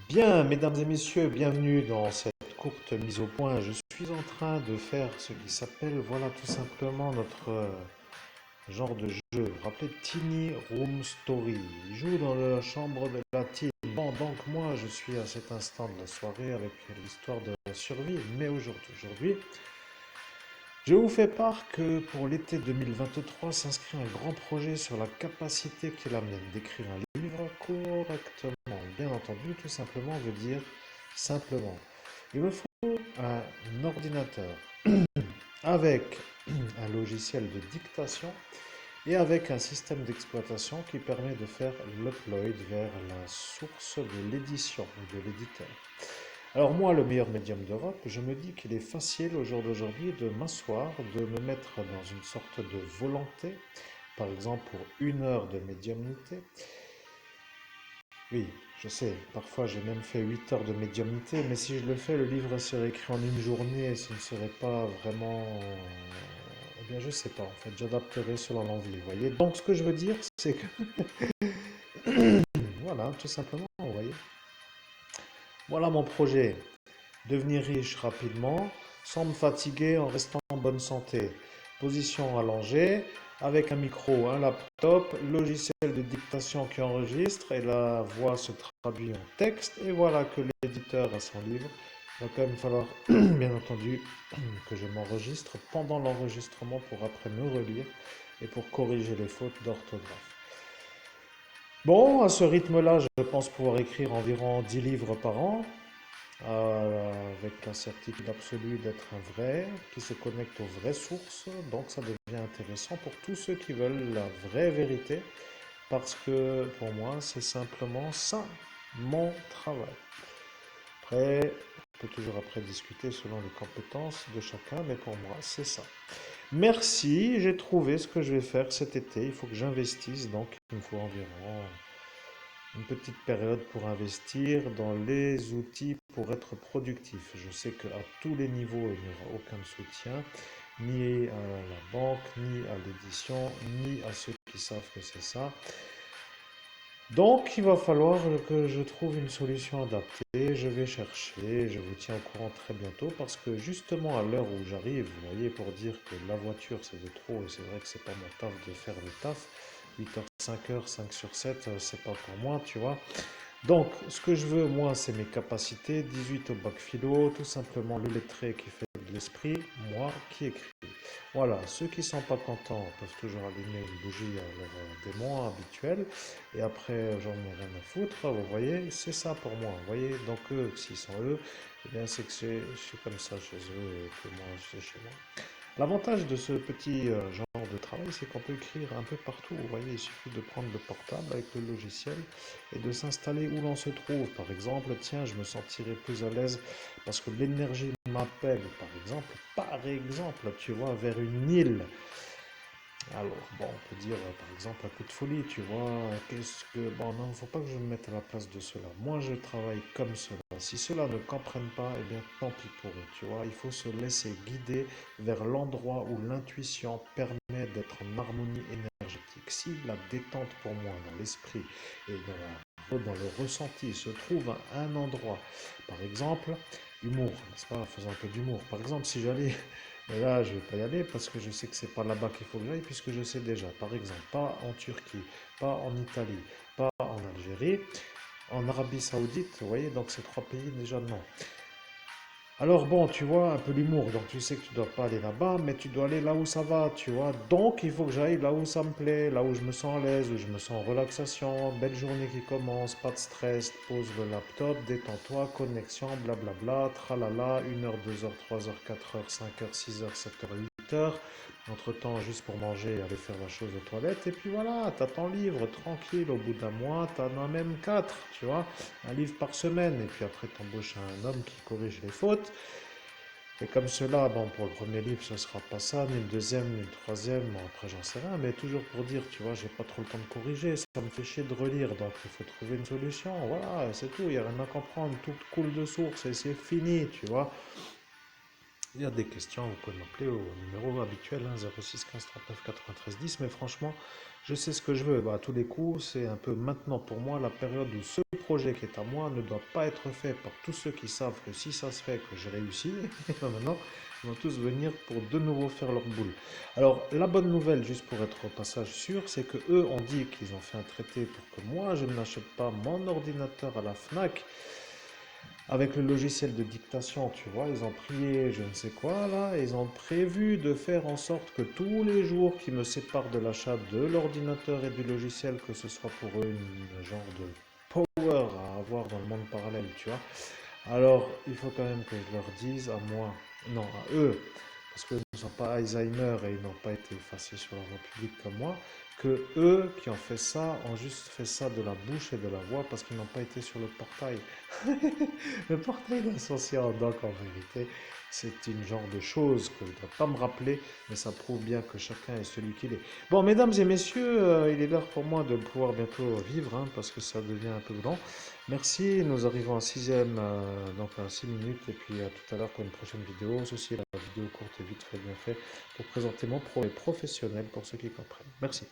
Bien, mesdames et messieurs, bienvenue dans cette courte mise au point. Je suis en train de faire ce qui s'appelle, voilà, tout simplement notre genre de jeu, rappelé Tiny Room Story. Il joue dans la chambre de la team. Bon, donc moi, je suis à cet instant de la soirée avec l'histoire de la survie, mais aujourd'hui, je vous fais part que pour l'été 2023 s'inscrit un grand projet sur la capacité qui est la mienne d'écrire un livre correctement. Bien entendu, tout simplement veut dire simplement. Il me faut un ordinateur avec un logiciel de dictation et avec un système d'exploitation qui permet de faire l'upload vers la source de l'édition ou de l'éditeur. Alors moi, le meilleur médium d'Europe, je me dis qu'il est facile au jour d'aujourd'hui de m'asseoir, de me mettre dans une sorte de volonté, par exemple pour 1 heure de médiumnité. Oui, je sais, parfois j'ai même fait 8 heures de médiumnité, mais si je le fais, le livre serait écrit en une journée et ce ne serait pas vraiment... Eh bien, je sais pas, en fait, j'adapterai selon l'envie, vous voyez. Donc, ce que je veux dire, c'est que... Voilà, tout simplement, vous voyez. Voilà mon projet. Devenir riche rapidement, sans me fatiguer en restant en bonne santé. Position allongée, avec un micro, un laptop, logiciel de dictation qui enregistre et la voix se traduit en texte. Et voilà que l'éditeur a son livre. Il va quand même falloir, bien entendu, que je m'enregistre pendant l'enregistrement pour après me relire et pour corriger les fautes d'orthographe. Bon, à ce rythme-là, je pense pouvoir écrire environ 10 livres par an avec la certitude absolue d'être un vrai, qui se connecte aux vraies sources. Donc ça devient intéressant pour tous ceux qui veulent la vraie vérité, parce que pour moi, c'est simplement ça, mon travail. Après, on peut toujours après discuter selon les compétences de chacun, mais pour moi, c'est ça. Merci, j'ai trouvé ce que je vais faire cet été. Il faut que j'investisse, donc il me faut environ une petite période pour investir dans les outils pour être productif. Je sais qu'à tous les niveaux, il n'y aura aucun soutien, ni à la banque, ni à l'édition, ni à ceux qui savent que c'est ça. Donc, il va falloir que je trouve une solution adaptée. Je vais chercher, je vous tiens au courant très bientôt parce que justement à l'heure où j'arrive, vous voyez, pour dire que la voiture c'est de trop et c'est vrai que c'est pas mon taf de faire le taf. 8h, 5h, 5 sur 7, c'est pas pour moi, tu vois. Donc, ce que je veux, moi, c'est mes capacités. 18 au bac philo, tout simplement le lettré qui fait de l'esprit, moi qui écris. Voilà, ceux qui ne sont pas contents peuvent toujours allumer une bougie à leur démon habituel. Et après, j'en ai rien à foutre, vous voyez, c'est ça pour moi. Vous voyez, donc eux, s'ils sont eux, eh bien, c'est que c'est comme ça chez eux et que moi, c'est chez moi. L'avantage de ce petit genre de travail, c'est qu'on peut écrire un peu partout. Vous voyez, il suffit de prendre le portable avec le logiciel et de s'installer où l'on se trouve. Par exemple, tiens, je me sentirais plus à l'aise parce que l'énergie m'appelle, par exemple, tu vois, vers une île. Alors, bon, on peut dire, par exemple, un coup de folie, tu vois, qu'est-ce que... Bon, non, il ne faut pas que je me mette à la place de cela. Moi, je travaille comme cela. Si cela ne comprennent pas, eh bien, tant pis pour eux, tu vois. Il faut se laisser guider vers l'endroit où l'intuition permet d'être en harmonie énergétique. Si la détente pour moi, dans l'esprit et dans le ressenti, se trouve à un endroit, par exemple, humour, n'est-ce pas, faisons un peu d'humour. Par exemple, si j'allais mais là, je ne vais pas y aller parce que je sais que c'est pas là-bas qu'il faut que j'aille, puisque je sais déjà. Par exemple, pas en Turquie, pas en Italie, pas en Algérie, en Arabie Saoudite, vous voyez, donc ces 3 pays, déjà non. Alors bon, tu vois, un peu l'humour, donc tu sais que tu dois pas aller là-bas, mais tu dois aller là où ça va, tu vois. Donc il faut que j'aille là où ça me plaît, là où je me sens à l'aise, où je me sens en relaxation, belle journée qui commence, pas de stress, pose le laptop, détends-toi, connexion, blablabla, tralala, 1 heure, 2 heures, 3 heures, 4 heures, 5 heures, 6 heures, 7 heures, 8 heures. Entre-temps, juste pour manger, aller faire la chose aux toilettes, et puis voilà, t'as ton livre, tranquille, au bout d'un mois, t'en as même 4, tu vois, un livre par semaine, et puis après t'embauches un homme qui corrige les fautes, et comme cela, bon, pour le premier livre, ce sera pas ça, ni le deuxième, ni le troisième, bon, après j'en sais rien, mais toujours pour dire, tu vois, j'ai pas trop le temps de corriger, ça me fait chier de relire, donc il faut trouver une solution, voilà, c'est tout, il n'y a rien à comprendre, tout coule de source et c'est fini, tu vois. Il y a des questions, vous pouvez m'appeler au numéro habituel, hein, 06 15 39 93 10, mais franchement, je sais ce que je veux. Bah, à tous les coups, c'est un peu maintenant pour moi la période où ce projet qui est à moi ne doit pas être fait par tous ceux qui savent que si ça se fait, que j'ai réussi, et maintenant, ils vont tous venir pour de nouveau faire leur boule. Alors, la bonne nouvelle, juste pour être au passage sûr, c'est que eux ont dit qu'ils ont fait un traité pour que moi, je n'achète pas mon ordinateur à la Fnac avec le logiciel de dictation, tu vois, ils ont prié je ne sais quoi là, ils ont prévu de faire en sorte que tous les jours qui me séparent de l'achat de l'ordinateur et du logiciel, que ce soit pour eux une genre de power à avoir dans le monde parallèle, tu vois. Alors, il faut quand même que je leur dise à moi, non, à eux, parce qu'ils ne sont pas Alzheimer et ils n'ont pas été effacés sur la voie publique comme moi, que eux qui ont fait ça ont juste fait ça de la bouche et de la voix parce qu'ils n'ont pas été sur le portail. Le portail d'Ascension, donc en vérité, c'est une genre de chose que je ne dois pas me rappeler, mais ça prouve bien que chacun est celui qu'il est. Bon, mesdames et messieurs, il est l'heure pour moi de pouvoir bientôt vivre, hein, parce que ça devient un peu grand. Merci, nous arrivons à 6e, donc à 6 minutes, et puis à tout à l'heure pour une prochaine vidéo. Ceci est la vidéo courte et vite fait bien fait pour présenter mon projet professionnel pour ceux qui comprennent. Merci.